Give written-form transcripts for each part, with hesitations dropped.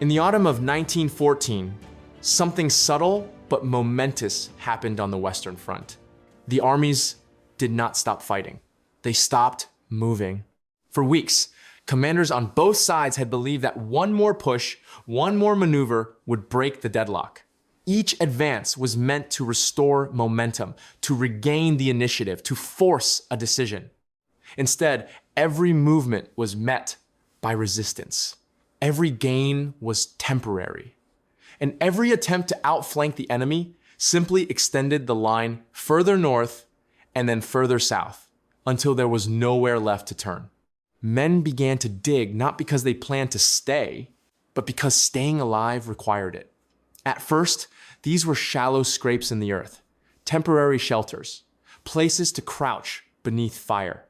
In the autumn of 1914, something subtle but momentous happened on the Western Front. The armies did not stop fighting. They stopped moving. For weeks, commanders on both sides had believed that one more push, one more maneuver would break the deadlock. Each advance was meant to restore momentum, to regain the initiative, to force a decision. Instead, every movement was met by resistance. Every gain was temporary. And every attempt to outflank the enemy simply extended the line further north and then further south until there was nowhere left to turn. Men began to dig not because they planned to stay, but because staying alive required it. At first, these were shallow scrapes in the earth, temporary shelters, places to crouch beneath fire.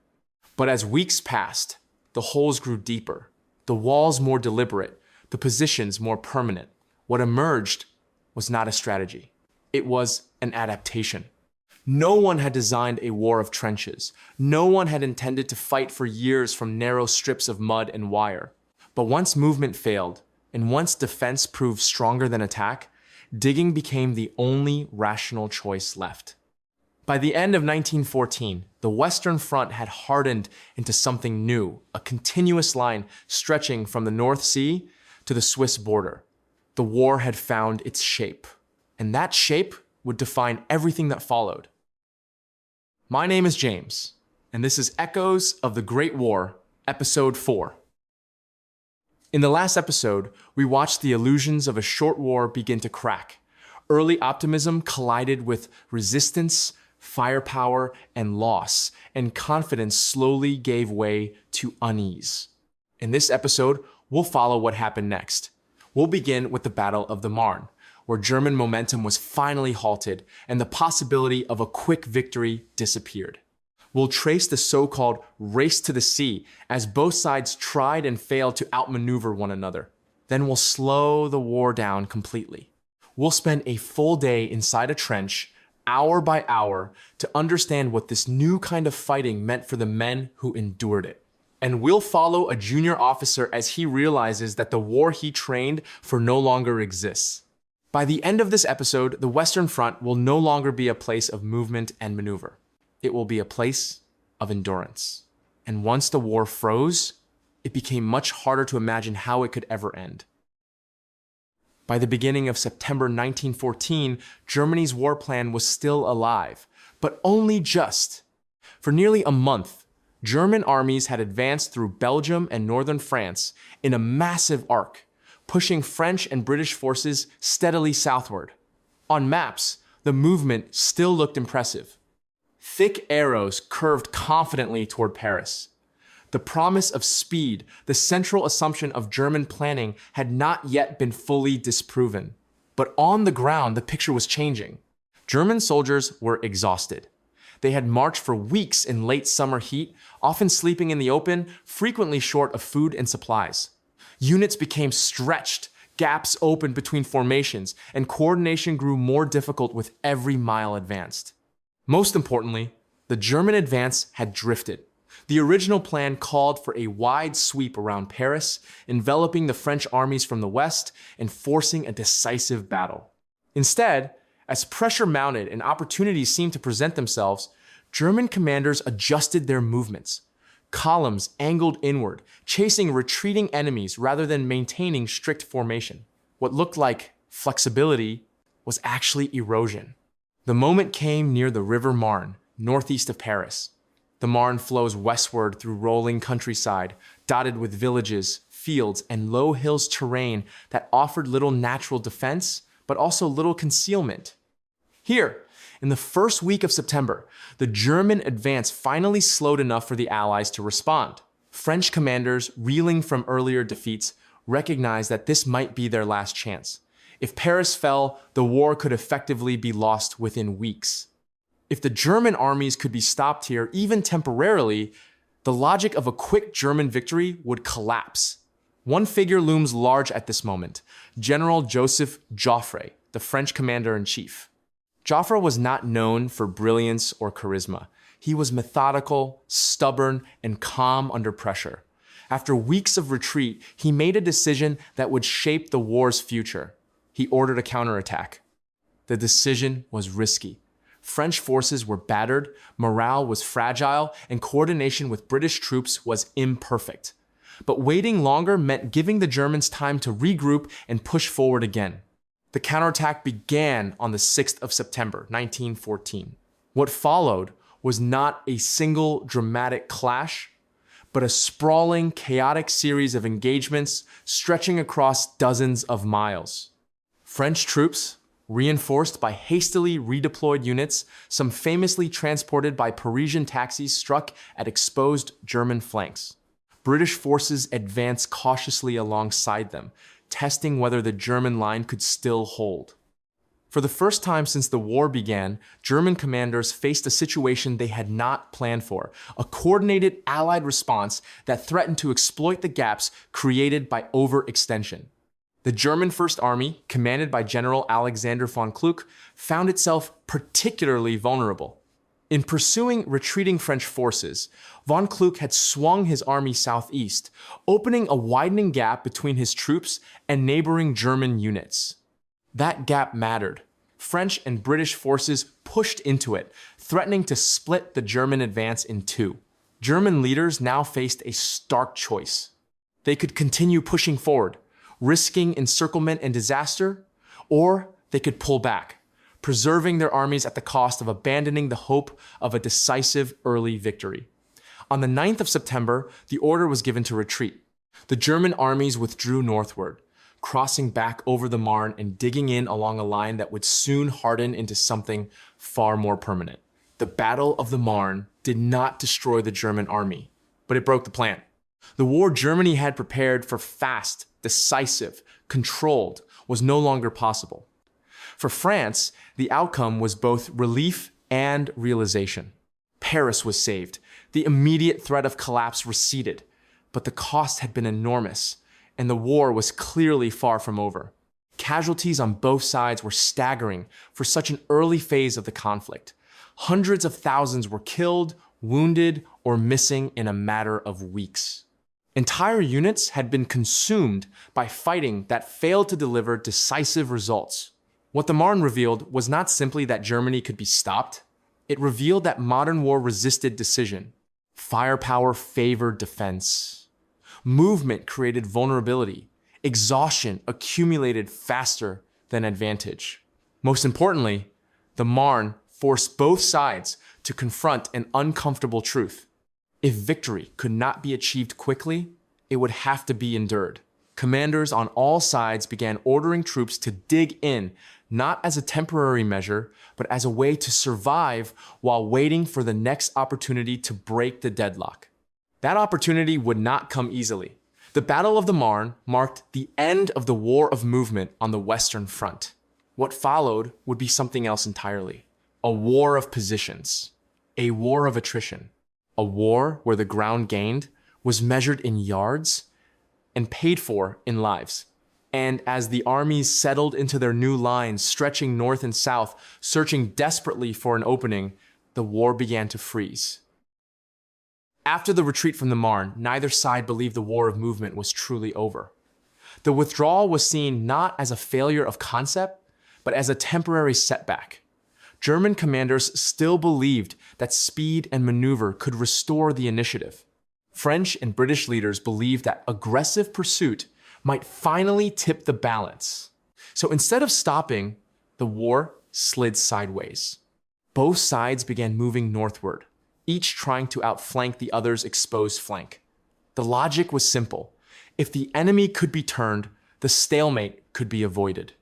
But as weeks passed, the holes grew deeper, the walls more deliberate, the positions more permanent. What emerged was not a strategy. It was an adaptation. No one had designed a war of trenches. No one had intended to fight for years from narrow strips of mud and wire. But once movement failed, and once defense proved stronger than attack, digging became the only rational choice left. By the end of 1914, the Western Front had hardened into something new, a continuous line stretching from the North Sea to the Swiss border. The war had found its shape, and that shape would define everything that followed. My name is James, and this is Echoes of the Great War, Episode 4. In the last episode, we watched the illusions of a short war begin to crack. Early optimism collided with resistance, firepower, and loss, and confidence slowly gave way to unease. In this episode, we'll follow what happened next. We'll begin with the Battle of the Marne, where German momentum was finally halted and the possibility of a quick victory disappeared. We'll trace the so-called race to the sea as both sides tried and failed to outmaneuver one another. Then we'll slow the war down completely. We'll spend a full day inside a trench, hour by hour, to understand what this new kind of fighting meant for the men who endured it. And we'll follow a junior officer as he realizes that the war he trained for no longer exists. By the end of this episode, the Western Front will no longer be a place of movement and maneuver. It will be a place of endurance. And once the war froze, it became much harder to imagine how it could ever end. By the beginning of September 1914, Germany's war plan was still alive, but only just. For nearly a month, German armies had advanced through Belgium and northern France in a massive arc, pushing French and British forces steadily southward. On maps, the movement still looked impressive. Thick arrows curved confidently toward Paris. The promise of speed, the central assumption of German planning, had not yet been fully disproven. But on the ground, the picture was changing. German soldiers were exhausted. They had marched for weeks in late summer heat, often sleeping in the open, frequently short of food and supplies. Units became stretched, gaps opened between formations, and coordination grew more difficult with every mile advanced. Most importantly, the German advance had drifted. The original plan called for a wide sweep around Paris, enveloping the French armies from the west and forcing a decisive battle. Instead, as pressure mounted and opportunities seemed to present themselves, German commanders adjusted their movements. Columns angled inward, chasing retreating enemies rather than maintaining strict formation. What looked like flexibility was actually erosion. The moment came near the River Marne, northeast of Paris. The Marne flows westward through rolling countryside, dotted with villages, fields, and low hills terrain that offered little natural defense, but also little concealment. Here, in the first week of September, the German advance finally slowed enough for the Allies to respond. French commanders, reeling from earlier defeats, recognized that this might be their last chance. If Paris fell, the war could effectively be lost within weeks. If the German armies could be stopped here, even temporarily, the logic of a quick German victory would collapse. One figure looms large at this moment: General Joseph Joffre, the French commander-in-chief. Joffre was not known for brilliance or charisma. He was methodical, stubborn, and calm under pressure. After weeks of retreat, he made a decision that would shape the war's future. He ordered a counterattack. The decision was risky. French forces were battered, morale was fragile, and coordination with British troops was imperfect. But waiting longer meant giving the Germans time to regroup and push forward again. The counterattack began on the 6th of September, 1914. What followed was not a single dramatic clash, but a sprawling, chaotic series of engagements stretching across dozens of miles. French troops, reinforced by hastily redeployed units, some famously transported by Parisian taxis, struck at exposed German flanks. British forces advanced cautiously alongside them, testing whether the German line could still hold. For the first time since the war began, German commanders faced a situation they had not planned for, a coordinated Allied response that threatened to exploit the gaps created by overextension. The German First Army, commanded by General Alexander von Kluck, found itself particularly vulnerable. In pursuing retreating French forces, von Kluck had swung his army southeast, opening a widening gap between his troops and neighboring German units. That gap mattered. French and British forces pushed into it, threatening to split the German advance in two. German leaders now faced a stark choice. They could continue pushing forward, risking encirclement and disaster, or they could pull back, preserving their armies at the cost of abandoning the hope of a decisive early victory. On the 9th of September, the order was given to retreat. The German armies withdrew northward, crossing back over the Marne and digging in along a line that would soon harden into something far more permanent. The Battle of the Marne did not destroy the German army, but it broke the plan. The war Germany had prepared for fast, decisive, controlled, was no longer possible. For France, the outcome was both relief and realization. Paris was saved. The immediate threat of collapse receded, but the cost had been enormous, and the war was clearly far from over. Casualties on both sides were staggering for such an early phase of the conflict. Hundreds of thousands were killed, wounded, or missing in a matter of weeks. Entire units had been consumed by fighting that failed to deliver decisive results. What the Marne revealed was not simply that Germany could be stopped. It revealed that modern war resisted decision. Firepower favored defense. Movement created vulnerability. Exhaustion accumulated faster than advantage. Most importantly, the Marne forced both sides to confront an uncomfortable truth. If victory could not be achieved quickly, it would have to be endured. Commanders on all sides began ordering troops to dig in, not as a temporary measure, but as a way to survive while waiting for the next opportunity to break the deadlock. That opportunity would not come easily. The Battle of the Marne marked the end of the war of movement on the Western Front. What followed would be something else entirely. A war of positions. A war of attrition. A war where the ground gained was measured in yards and paid for in lives. And as the armies settled into their new lines, stretching north and south, searching desperately for an opening, the war began to freeze. After the retreat from the Marne, neither side believed the war of movement was truly over. The withdrawal was seen not as a failure of concept, but as a temporary setback. German commanders still believed that speed and maneuver could restore the initiative. French and British leaders believed that aggressive pursuit might finally tip the balance. So instead of stopping, the war slid sideways. Both sides began moving northward, each trying to outflank the other's exposed flank. The logic was simple. If the enemy could be turned, the stalemate could be avoided.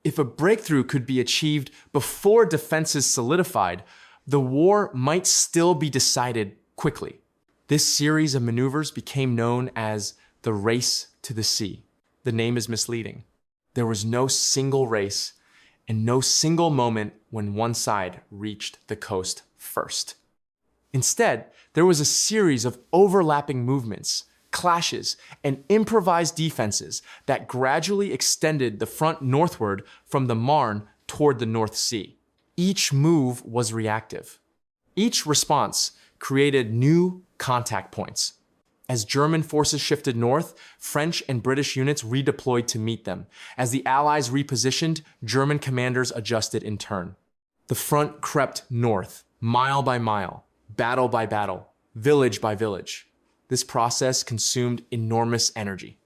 If a breakthrough could be achieved before defenses solidified, the war might still be decided quickly. This series of maneuvers became known as the race to the sea. The name is misleading. There was no single race and no single moment when one side reached the coast first. Instead, there was a series of overlapping movements, clashes, and improvised defenses that gradually extended the front northward from the Marne toward the North Sea. Each move was reactive. Each response created new contact points. As German forces shifted north, French and British units redeployed to meet them. As the Allies repositioned, German commanders adjusted in turn. The front crept north, mile by mile, battle by battle, village by village. This process consumed enormous energy.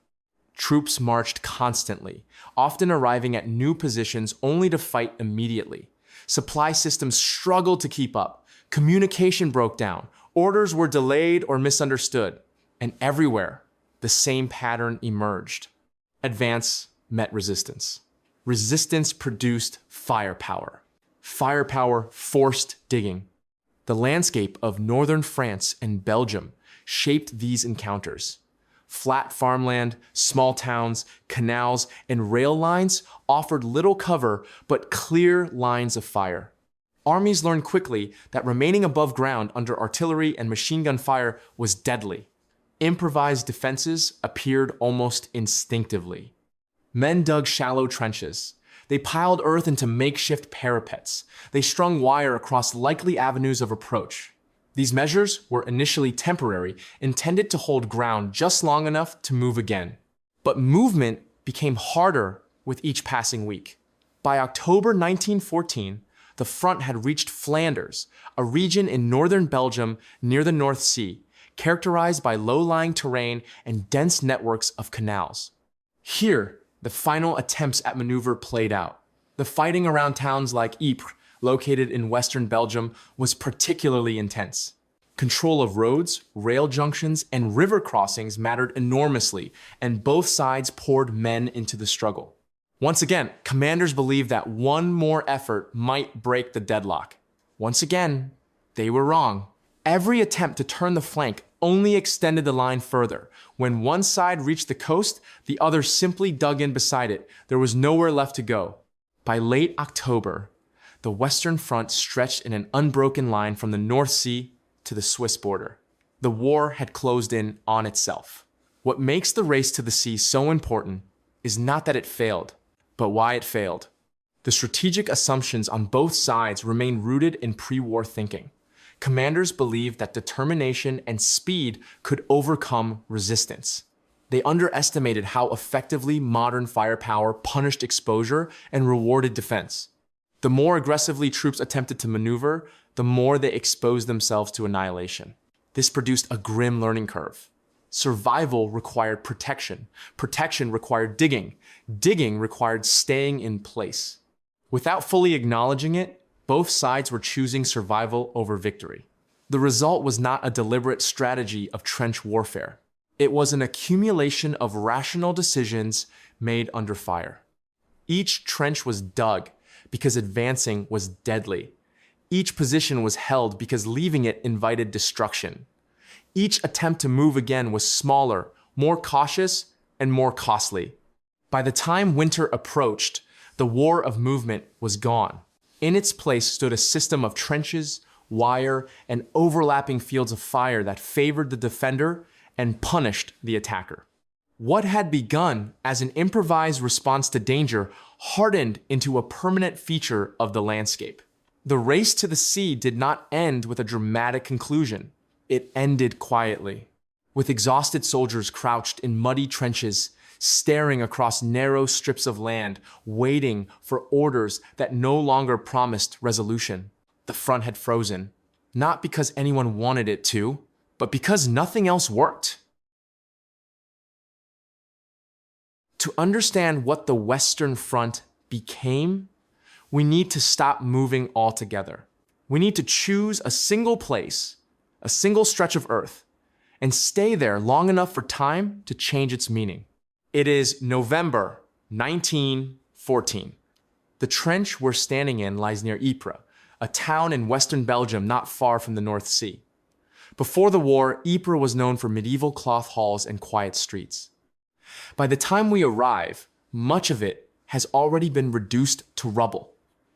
Troops marched constantly, often arriving at new positions only to fight immediately. Supply systems struggled to keep up. Communication broke down. Orders were delayed or misunderstood. And everywhere, the same pattern emerged. Advance met resistance. Resistance produced firepower. Firepower forced digging. The landscape of northern France and Belgium shaped these encounters. Flat farmland, small towns, canals, and rail lines offered little cover but clear lines of fire. Armies learned quickly that remaining above ground under artillery and machine gun fire was deadly. Improvised defenses appeared almost instinctively. Men dug shallow trenches. They piled earth into makeshift parapets. They strung wire across likely avenues of approach. These measures were initially temporary, intended to hold ground just long enough to move again. But movement became harder with each passing week. By October 1914, the front had reached Flanders, a region in northern Belgium near the North Sea, characterized by low-lying terrain and dense networks of canals. Here, the final attempts at maneuver played out. The fighting around towns like Ypres, located in western Belgium, was particularly intense. Control of roads, rail junctions, and river crossings mattered enormously, and both sides poured men into the struggle. Once again, commanders believed that one more effort might break the deadlock. Once again, they were wrong. Every attempt to turn the flank only extended the line further. When one side reached the coast, the other simply dug in beside it. There was nowhere left to go. By late October, the Western Front stretched in an unbroken line from the North Sea to the Swiss border. The war had closed in on itself. What makes the race to the sea so important is not that it failed, but why it failed. The strategic assumptions on both sides remain rooted in pre-war thinking. Commanders believed that determination and speed could overcome resistance. They underestimated how effectively modern firepower punished exposure and rewarded defense. The more aggressively troops attempted to maneuver, the more they exposed themselves to annihilation. This produced a grim learning curve. Survival required protection. Protection required digging. Digging required staying in place. Without fully acknowledging it, both sides were choosing survival over victory. The result was not a deliberate strategy of trench warfare. It was an accumulation of rational decisions made under fire. Each trench was dug because advancing was deadly. Each position was held because leaving it invited destruction. Each attempt to move again was smaller, more cautious, and more costly. By the time winter approached, the war of movement was gone. In its place stood a system of trenches, wire, and overlapping fields of fire that favored the defender and punished the attacker. What had begun as an improvised response to danger hardened into a permanent feature of the landscape. The race to the sea did not end with a dramatic conclusion. It ended quietly, with exhausted soldiers crouched in muddy trenches, staring across narrow strips of land, waiting for orders that no longer promised resolution. The front had frozen, not because anyone wanted it to, but because nothing else worked. To understand what the Western Front became, we need to stop moving altogether. We need to choose a single place, a single stretch of earth, and stay there long enough for time to change its meaning. It is November 1914. The trench we're standing in lies near Ypres, a town in western Belgium not far from the North Sea. Before the war, Ypres was known for medieval cloth halls and quiet streets. By the time we arrive, much of it has already been reduced to rubble.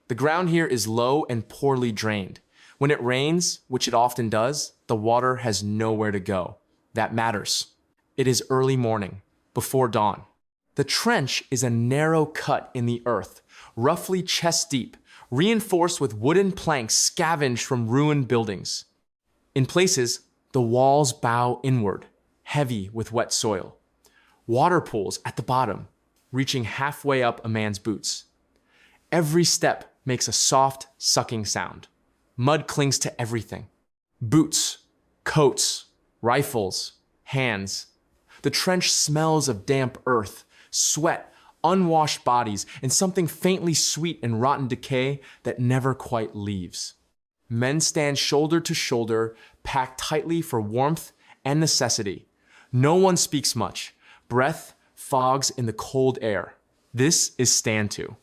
The ground here is low and poorly drained. When it rains, which it often does, the water has nowhere to go. That matters. It is early morning, before dawn. The trench is a narrow cut in the earth, roughly chest deep, reinforced with wooden planks scavenged from ruined buildings. In places, the walls bow inward, heavy with wet soil. Water pools at the bottom, reaching halfway up a man's boots. Every step makes a soft, sucking sound. Mud clings to everything. Boots, coats, rifles, hands. The trench smells of damp earth, sweat, unwashed bodies, and something faintly sweet and rotten decay that never quite leaves. Men stand shoulder to shoulder, packed tightly for warmth and necessity. No one speaks much. Breath fogs in the cold air. This is stand to.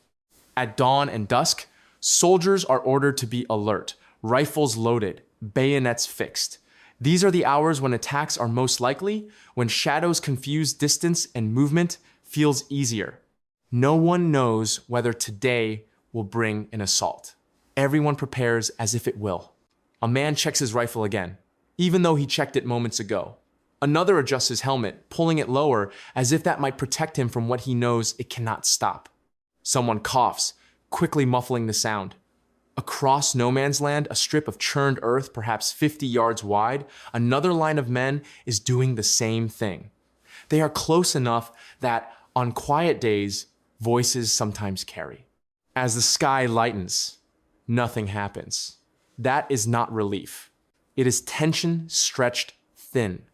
At dawn and dusk, soldiers are ordered to be alert, rifles loaded, bayonets fixed. These are the hours when attacks are most likely, when shadows confuse distance and movement feels easier. No one knows whether today will bring an assault. Everyone prepares as if it will. A man checks his rifle again, even though he checked it moments ago. Another adjusts his helmet, pulling it lower as if that might protect him from what he knows it cannot stop. Someone coughs, quickly muffling the sound. Across no man's land, a strip of churned earth, perhaps 50 yards wide, another line of men is doing the same thing. They are close enough that, on quiet days, voices sometimes carry. As the sky lightens, nothing happens. That is not relief. It is tension stretched thin.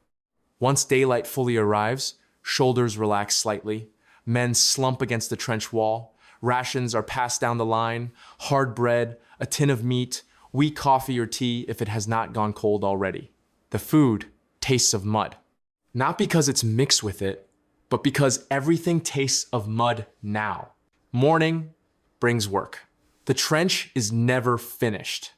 Once daylight fully arrives, shoulders relax slightly. Men slump against the trench wall. Rations are passed down the line. Hard bread, a tin of meat, weak coffee or tea if it has not gone cold already. The food tastes of mud. Not because it's mixed with it, but because everything tastes of mud now. Morning brings work. The trench is never finished.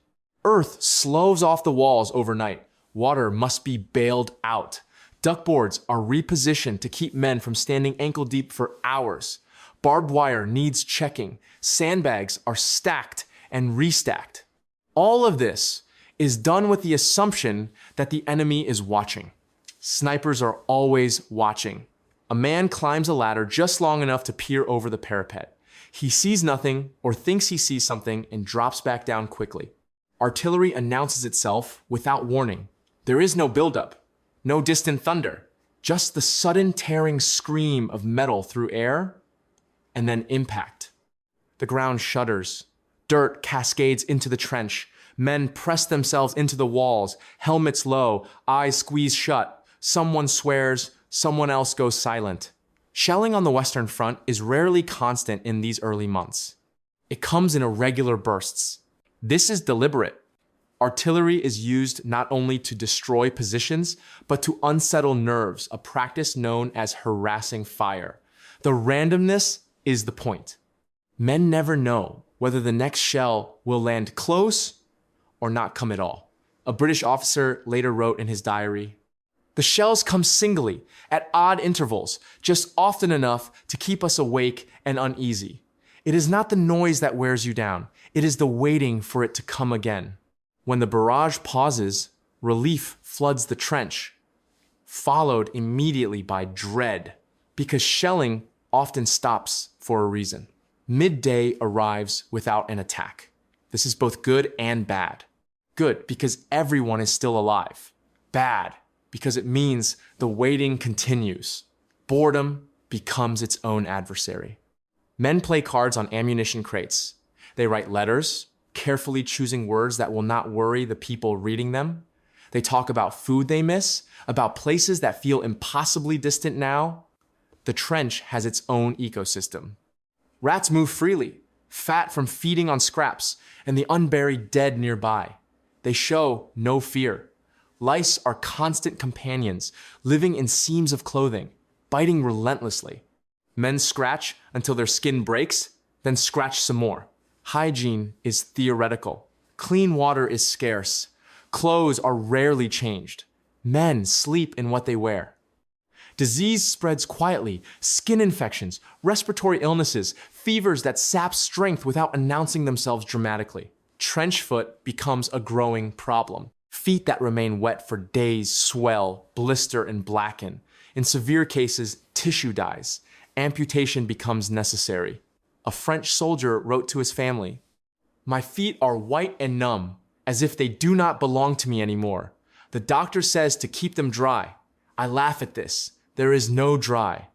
Earth slows off the walls overnight. Water must be bailed out. Duckboards are repositioned to keep men from standing ankle deep for hours. Barbed wire needs checking. Sandbags are stacked and restacked. All of this is done with the assumption that the enemy is watching. Snipers are always watching. A man climbs a ladder just long enough to peer over the parapet. He sees nothing or thinks he sees something and drops back down quickly. Artillery announces itself without warning. There is no buildup. No distant thunder, just the sudden tearing scream of metal through air, and then impact. The ground shudders. Dirt cascades into the trench. Men press themselves into the walls, helmets low, eyes squeezed shut. Someone swears, someone else goes silent. Shelling on the Western Front is rarely constant in these early months. It comes in irregular bursts. This is deliberate. Artillery is used not only to destroy positions, but to unsettle nerves, a practice known as harassing fire. The randomness is the point. Men never know whether the next shell will land close or not come at all. A British officer later wrote in his diary, "The shells come singly, at odd intervals, just often enough to keep us awake and uneasy. It is not the noise that wears you down, it is the waiting for it to come again." When the barrage pauses, relief floods the trench, followed immediately by dread, because shelling often stops for a reason. Midday arrives without an attack. This is both good and bad. Good, because everyone is still alive. Bad, because it means the waiting continues. Boredom becomes its own adversary. Men play cards on ammunition crates. They write letters, carefully choosing words that will not worry the people reading them. They talk about food they miss, about places that feel impossibly distant now. The trench has its own ecosystem. Rats move freely, fat from feeding on scraps, and the unburied dead nearby. They show no fear. Lice are constant companions, living in seams of clothing, biting relentlessly. Men scratch until their skin breaks, then scratch some more. Hygiene is theoretical. Clean water is scarce. Clothes are rarely changed. Men sleep in what they wear. Disease spreads quietly. Skin infections, respiratory illnesses, fevers that sap strength without announcing themselves dramatically. Trench foot becomes a growing problem. Feet that remain wet for days swell, blister, and blacken. In severe cases, tissue dies. Amputation becomes necessary. A French soldier wrote to his family, "My feet are white and numb, as if they do not belong to me anymore. The doctor says to keep them dry. I laugh at this. There is no dry.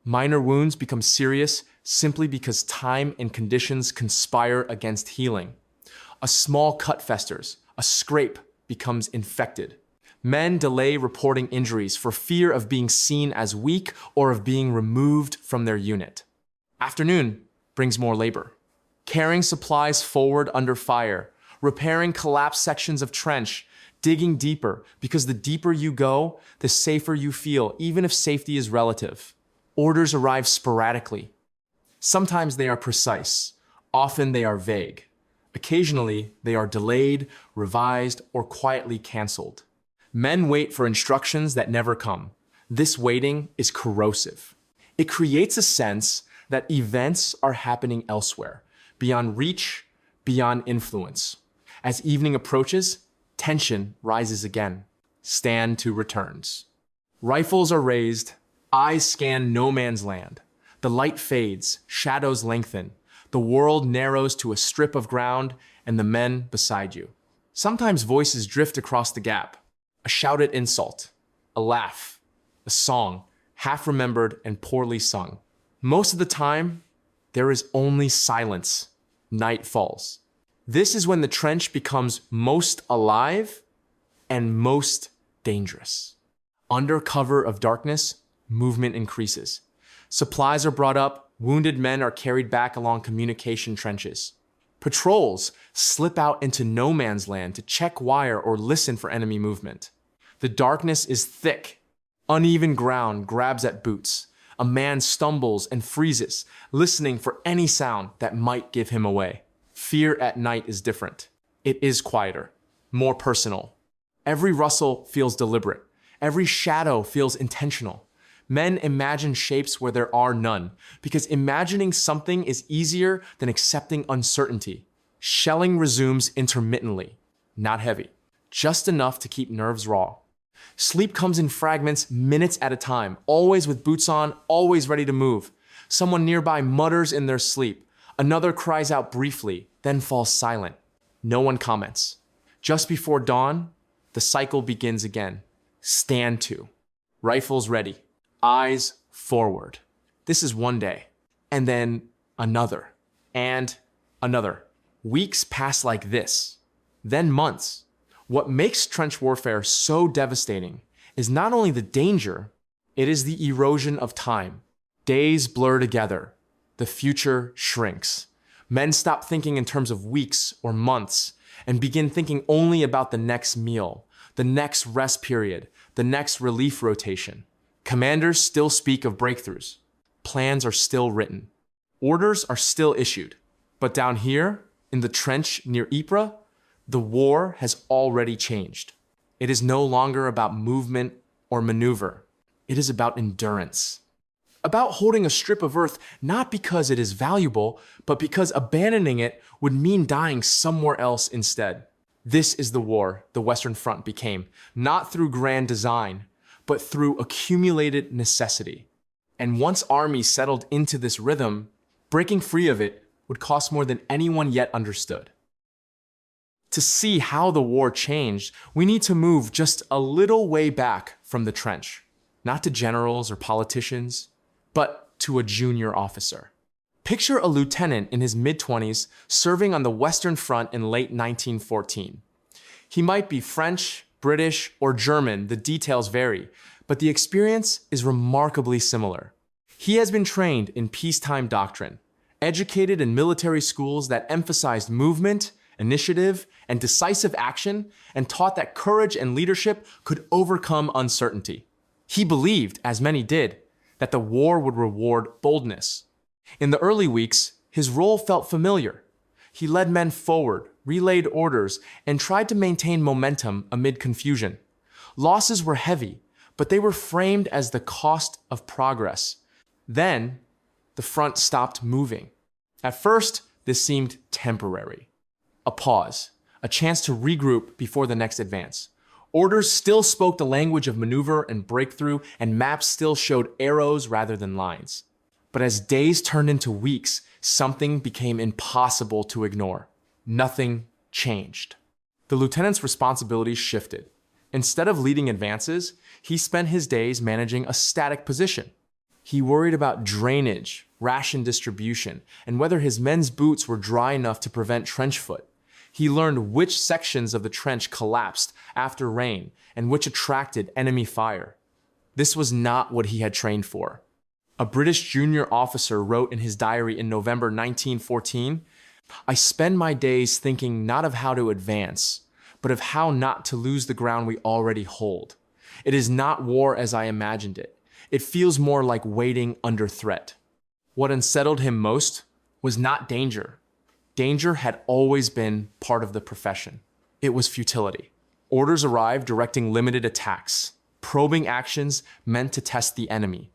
Minor wounds become serious simply because time and conditions conspire against healing. A small cut festers, a scrape becomes infected. Men delay reporting injuries for fear of being seen as weak or of being removed from their unit. Afternoon brings more labor. Carrying supplies forward under fire, repairing collapsed sections of trench, digging deeper, because the deeper you go, the safer you feel, even if safety is relative. Orders arrive sporadically. Sometimes they are precise. Often they are vague. Occasionally, they are delayed, revised, or quietly canceled. Men wait for instructions that never come. This waiting is corrosive. It creates a sense that events are happening elsewhere, beyond reach, beyond influence. As evening approaches, tension rises again. Stand to returns. Rifles are raised, eyes scan no man's land. The light fades, shadows lengthen. The world narrows to a strip of ground and the men beside you. Sometimes voices drift across the gap. A shouted insult, a laugh, a song, half remembered and poorly sung. Most of the time, there is only silence. Night falls. This is when the trench becomes most alive and most dangerous. Under cover of darkness, movement increases. Supplies are brought up, wounded men are carried back along communication trenches. Patrols slip out into no man's land to check wire or listen for enemy movement. The darkness is thick. Uneven ground grabs at boots. A man stumbles and freezes, listening for any sound that might give him away. Fear at night is different. It is quieter, more personal. Every rustle feels deliberate. Every shadow feels intentional. Men imagine shapes where there are none, because imagining something is easier than accepting uncertainty. Shelling resumes intermittently, not heavy, just enough to keep nerves raw. Sleep comes in fragments, minutes at a time, always with boots on, always ready to move. Someone nearby mutters in their sleep. Another cries out briefly, then falls silent. No one comments. Just before dawn, the cycle begins again. Stand to. Rifles ready. Eyes forward. This is one day. And then another. And another. Weeks pass like this. Then months. What makes trench warfare so devastating is not only the danger, it is the erosion of time. Days blur together. The future shrinks. Men stop thinking in terms of weeks or months and begin thinking only about the next meal, the next rest period, the next relief rotation. Commanders still speak of breakthroughs. Plans are still written. Orders are still issued. But down here, in the trench near Ypres, the war has already changed. It is no longer about movement or maneuver. It is about endurance. About holding a strip of earth not because it is valuable, but because abandoning it would mean dying somewhere else instead. This is the war the Western Front became, not through grand design, but through accumulated necessity. And once armies settled into this rhythm, breaking free of it would cost more than anyone yet understood. To see how the war changed, we need to move just a little way back from the trench, not to generals or politicians, but to a junior officer. Picture a lieutenant in his mid-20s serving on the Western Front in late 1914. He might be French, British, or German, the details vary, but the experience is remarkably similar. He has been trained in peacetime doctrine, educated in military schools that emphasized movement, initiative, and decisive action, and taught that courage and leadership could overcome uncertainty. He believed, as many did, that the war would reward boldness. In the early weeks, his role felt familiar. He led men forward, relayed orders, and tried to maintain momentum amid confusion. Losses were heavy, but they were framed as the cost of progress. Then, the front stopped moving. At first, this seemed temporary. A pause, a chance to regroup before the next advance. Orders still spoke the language of maneuver and breakthrough, and maps still showed arrows rather than lines. But as days turned into weeks, something became impossible to ignore. Nothing changed. The lieutenant's responsibilities shifted. Instead of leading advances, he spent his days managing a static position. He worried about drainage, ration distribution, and whether his men's boots were dry enough to prevent trench foot. He learned which sections of the trench collapsed after rain and which attracted enemy fire. This was not what he had trained for. A British junior officer wrote in his diary in November 1914, "I spend my days thinking not of how to advance, but of how not to lose the ground we already hold. It is not war as I imagined it. It feels more like waiting under threat." What unsettled him most was not danger. Danger had always been part of the profession. It was futility. Orders arrived directing limited attacks, probing actions meant to test the enemy.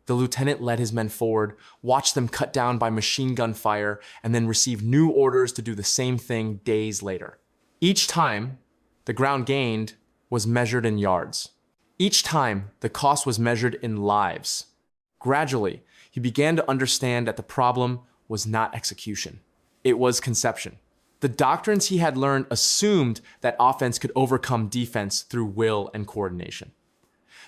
The lieutenant led his men forward, watched them cut down by machine gun fire, and then received new orders to do the same thing days later. Each time, the ground gained was measured in yards. Each time, the cost was measured in lives. Gradually, he began to understand that the problem was not execution. It was conception. The doctrines he had learned assumed that offense could overcome defense through will and coordination.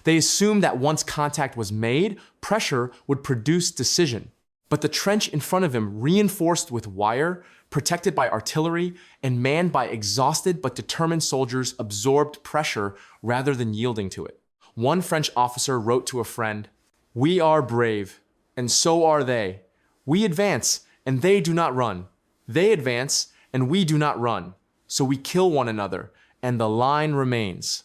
They assumed that once contact was made, pressure would produce decision. But the trench in front of him, reinforced with wire, protected by artillery, and manned by exhausted but determined soldiers, absorbed pressure rather than yielding to it. One French officer wrote to a friend, "We are brave, and so are they. We advance, and they do not run. They advance, and we do not run. So we kill one another, and the line remains."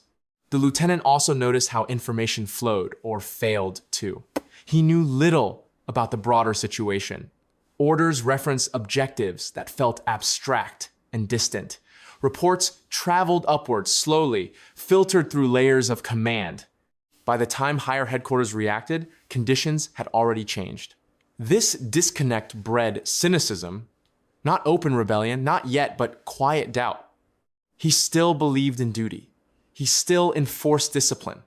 The lieutenant also noticed how information flowed, or failed to. He knew little about the broader situation. Orders referenced objectives that felt abstract and distant. Reports traveled upwards slowly, filtered through layers of command. By the time higher headquarters reacted, conditions had already changed. This disconnect bred cynicism, not open rebellion, not yet, but quiet doubt. He still believed in duty. He still enforced discipline,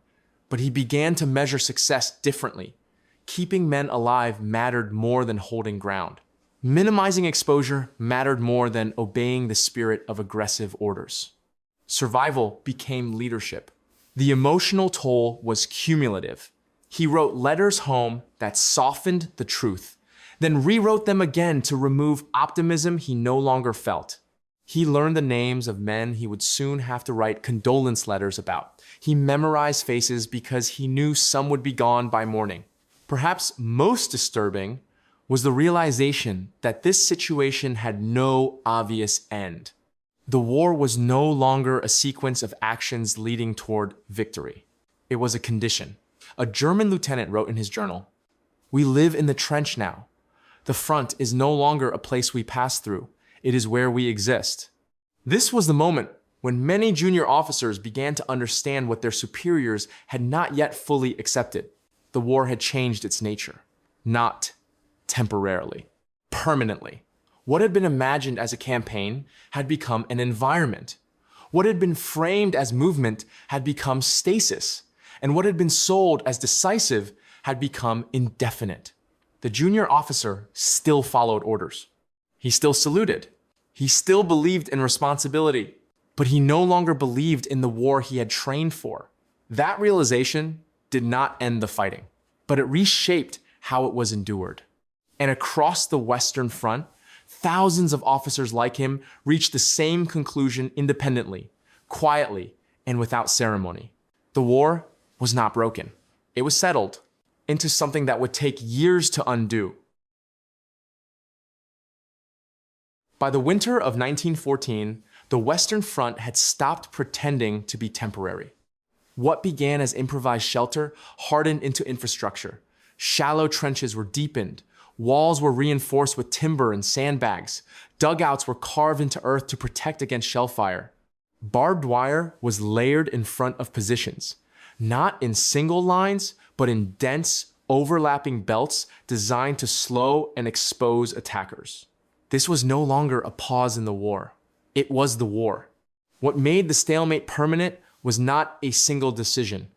but he began to measure success differently. Keeping men alive mattered more than holding ground. Minimizing exposure mattered more than obeying the spirit of aggressive orders. Survival became leadership. The emotional toll was cumulative. He wrote letters home that softened the truth, then rewrote them again to remove optimism he no longer felt. He learned the names of men he would soon have to write condolence letters about. He memorized faces because he knew some would be gone by morning. Perhaps most disturbing was the realization that this situation had no obvious end. The war was no longer a sequence of actions leading toward victory. It was a condition. A German lieutenant wrote in his journal, "We live in the trench now. The front is no longer a place we pass through. It is where we exist." This was the moment when many junior officers began to understand what their superiors had not yet fully accepted. The war had changed its nature, not temporarily, permanently. What had been imagined as a campaign had become an environment. What had been framed as movement had become stasis, and what had been sold as decisive had become indefinite. The junior officer still followed orders. He still saluted. He still believed in responsibility, but he no longer believed in the war he had trained for. That realization did not end the fighting, but it reshaped how it was endured. And across the Western Front, thousands of officers like him reached the same conclusion independently, quietly, and without ceremony. The war was not broken. It was settled into something that would take years to undo. By the winter of 1914, the Western Front had stopped pretending to be temporary. What began as improvised shelter hardened into infrastructure. Shallow trenches were deepened. Walls were reinforced with timber and sandbags. Dugouts were carved into earth to protect against shell fire. Barbed wire was layered in front of positions, not in single lines, but in dense, overlapping belts designed to slow and expose attackers. This was no longer a pause in the war. It was the war. What made the stalemate permanent was not a single decision,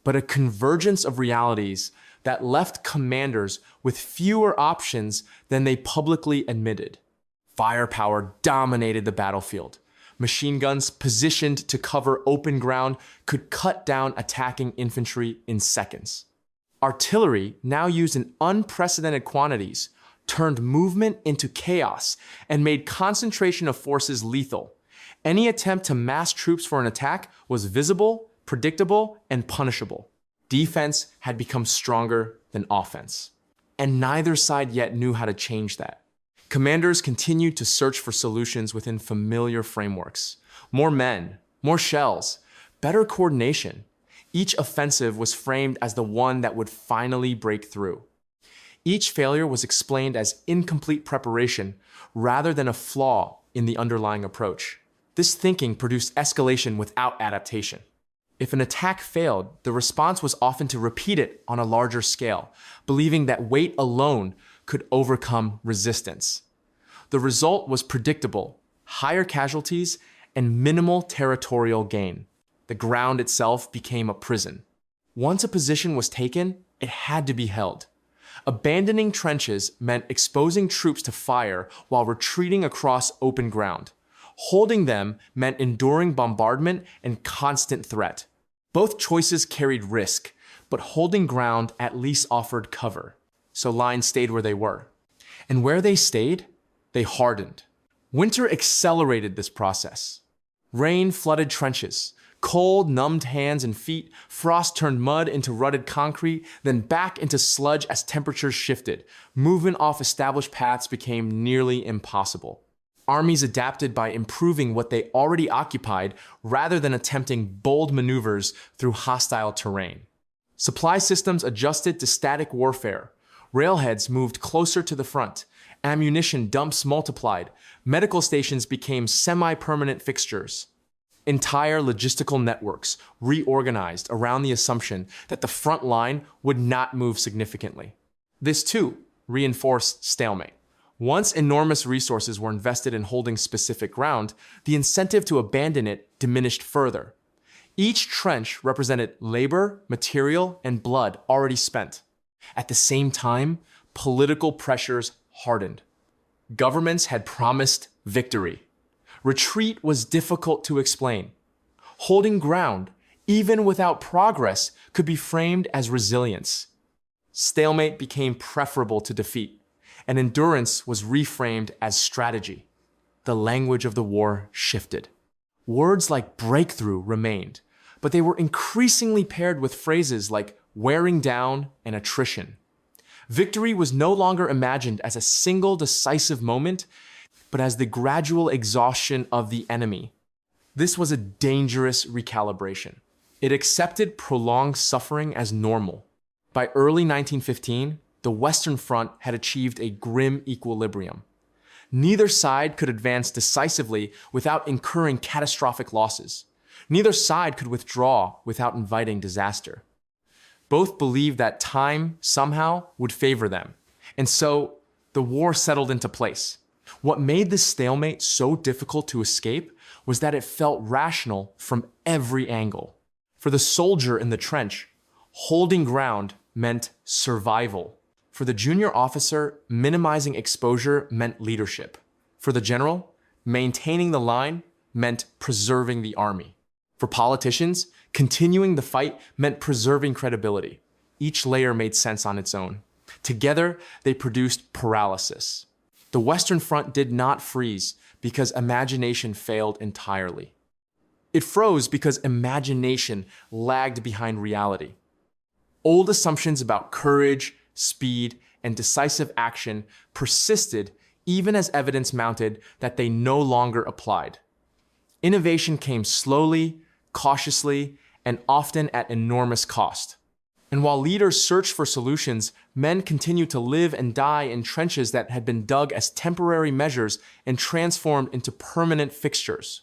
but a convergence of realities that left commanders with fewer options than they publicly admitted. Firepower dominated the battlefield. Machine guns positioned to cover open ground could cut down attacking infantry in seconds. Artillery, now used in unprecedented quantities, turned movement into chaos and made concentration of forces lethal. Any attempt to mass troops for an attack was visible, predictable, and punishable. Defense had become stronger than offense. And neither side yet knew how to change that. Commanders continued to search for solutions within familiar frameworks. More men, more shells, better coordination. Each offensive was framed as the one that would finally break through. Each failure was explained as incomplete preparation rather than a flaw in the underlying approach. This thinking produced escalation without adaptation. If an attack failed, the response was often to repeat it on a larger scale, believing that weight alone could overcome resistance. The result was predictable: higher casualties and minimal territorial gain. The ground itself became a prison. Once a position was taken, it had to be held. Abandoning trenches meant exposing troops to fire while retreating across open ground. Holding them meant enduring bombardment and constant threat. Both choices carried risk, but holding ground at least offered cover. So lines stayed where they were. And where they stayed, they hardened. Winter accelerated this process. Rain flooded trenches. Cold numbed hands and feet. Frost turned mud into rutted concrete, then back into sludge as temperatures shifted. Movement off established paths became nearly impossible. Armies adapted by improving what they already occupied rather than attempting bold maneuvers through hostile terrain. Supply systems adjusted to static warfare. Railheads moved closer to the front. Ammunition dumps multiplied. Medical stations became semi-permanent fixtures. Entire logistical networks reorganized around the assumption that the front line would not move significantly. This too reinforced stalemate. Once enormous resources were invested in holding specific ground, the incentive to abandon it diminished further. Each trench represented labor, material, and blood already spent. At the same time, political pressures hardened. Governments had promised victory. Retreat was difficult to explain. Holding ground, even without progress, could be framed as resilience. Stalemate became preferable to defeat, and endurance was reframed as strategy. The language of the war shifted. Words like breakthrough remained, but they were increasingly paired with phrases like wearing down and attrition. Victory was no longer imagined as a single decisive moment, but as the gradual exhaustion of the enemy. This was a dangerous recalibration. It accepted prolonged suffering as normal. By early 1915, the Western Front had achieved a grim equilibrium. Neither side could advance decisively without incurring catastrophic losses. Neither side could withdraw without inviting disaster. Both believed that time, somehow, would favor them. And so, the war settled into place. What made this stalemate so difficult to escape was that it felt rational from every angle. For the soldier in the trench, holding ground meant survival. For the junior officer, minimizing exposure meant leadership. For the general, maintaining the line meant preserving the army. For politicians, continuing the fight meant preserving credibility. Each layer made sense on its own. Together, they produced paralysis. The Western Front did not freeze because imagination failed entirely. It froze because imagination lagged behind reality. Old assumptions about courage, speed, and decisive action persisted even as evidence mounted that they no longer applied. Innovation came slowly, cautiously, and often at enormous cost. And while leaders searched for solutions, men continued to live and die in trenches that had been dug as temporary measures and transformed into permanent fixtures.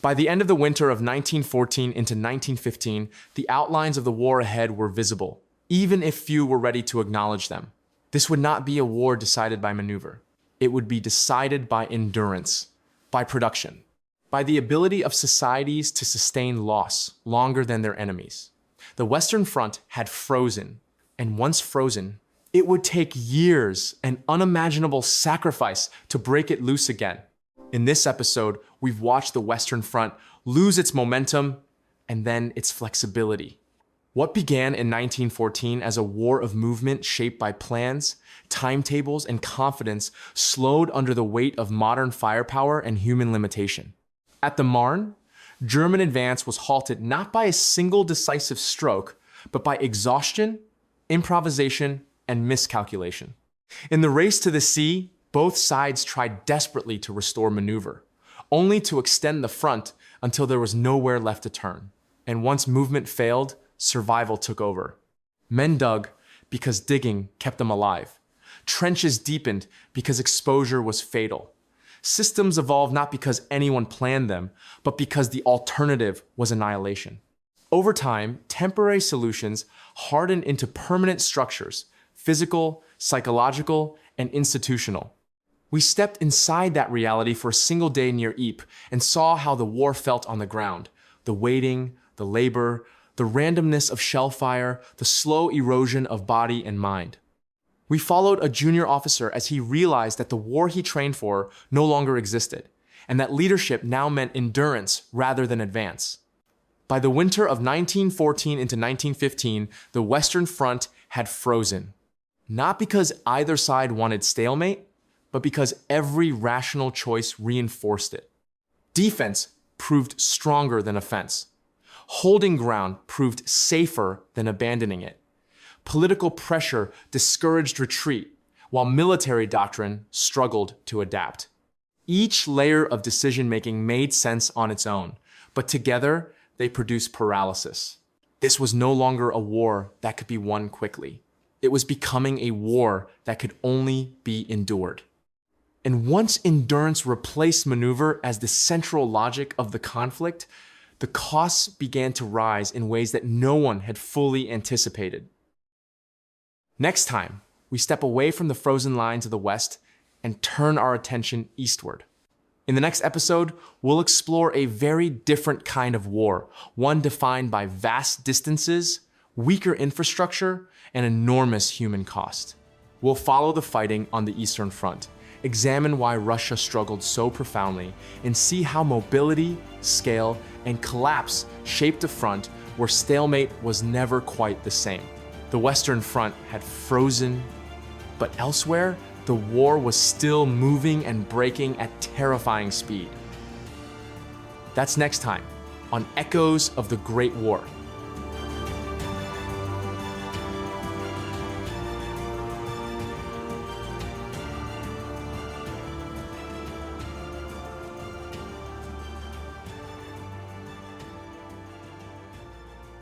By the end of the winter of 1914 into 1915, the outlines of the war ahead were visible, even if few were ready to acknowledge them. This would not be a war decided by maneuver. It would be decided by endurance, by production, by the ability of societies to sustain loss longer than their enemies. The Western Front had frozen, and once frozen, it would take years and unimaginable sacrifice to break it loose again. In this episode, we've watched the Western Front lose its momentum and then its flexibility. What began in 1914 as a war of movement shaped by plans, timetables, and confidence slowed under the weight of modern firepower and human limitation. At the Marne, German advance was halted not by a single decisive stroke, but by exhaustion, improvisation, and miscalculation. In the race to the sea, both sides tried desperately to restore maneuver, only to extend the front until there was nowhere left to turn. And once movement failed, survival took over. Men dug because digging kept them alive. Trenches deepened because exposure was fatal. Systems evolved not because anyone planned them, but because the alternative was annihilation. Over time, temporary solutions hardened into permanent structures, physical, psychological, and institutional. We stepped inside that reality for a single day near Ypres and saw how the war felt on the ground. The waiting, the labor, the randomness of shell fire, the slow erosion of body and mind. We followed a junior officer as he realized that the war he trained for no longer existed, and that leadership now meant endurance rather than advance. By the winter of 1914 into 1915, the Western Front had frozen. Not because either side wanted stalemate, but because every rational choice reinforced it. Defense proved stronger than offense. Holding ground proved safer than abandoning it. Political pressure discouraged retreat, while military doctrine struggled to adapt. Each layer of decision-making made sense on its own, but together they produced paralysis. This was no longer a war that could be won quickly. It was becoming a war that could only be endured. And once endurance replaced maneuver as the central logic of the conflict, the costs began to rise in ways that no one had fully anticipated. Next time, we step away from the frozen lines of the West and turn our attention eastward. In the next episode, we'll explore a very different kind of war, one defined by vast distances, weaker infrastructure, and enormous human cost. We'll follow the fighting on the Eastern Front, examine why Russia struggled so profoundly, and see how mobility, scale, and collapse shaped a front where stalemate was never quite the same. The Western Front had frozen, but elsewhere, the war was still moving and breaking at terrifying speed. That's next time on Echoes of the Great War.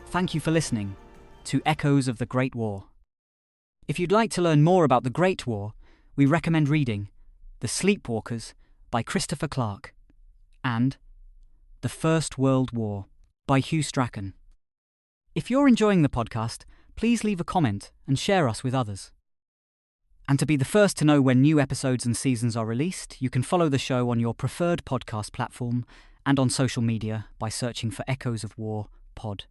Thank you for listening to Echoes of the Great War. If you'd like to learn more about the Great War, we recommend reading The Sleepwalkers by Christopher Clark and The First World War by Hugh Strachan. If you're enjoying the podcast, please leave a comment and share us with others. And to be the first to know when new episodes and seasons are released, you can follow the show on your preferred podcast platform and on social media by searching for Echoes of War Pod.